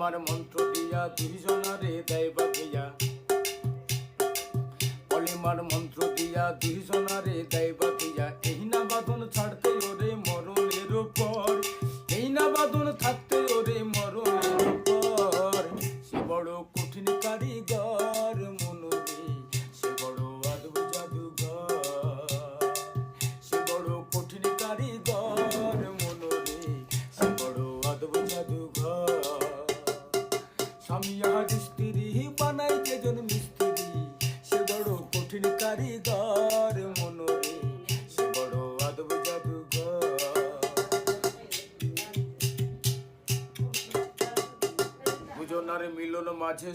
কলিমার মন্ত্র দিয়া দুইজনারে দেয় বাঁধিয়া, কলিমার মন্ত্র দিয়া দুইজনারে দেয় বাঁধিয়া। এই না বাঁধন ছাড়তে ওরে মরণের পর, এই না বাঁধন থাকতে ওরে মরণের পর। সে বড় কঠিন কারিগর মনোরে, সে বড় আদব জাদুঘর, সে বড় কঠিন কারিগর মনোরে, সে বড় আদব জাদুঘর। স্বামী আর স্ত্রী বানাই যেজন মিস্ত্রি, সে বড় কঠিন কারিগর মনোরে, সে বড় আদব জাদুঘর। দুজনার মিলন মাঝে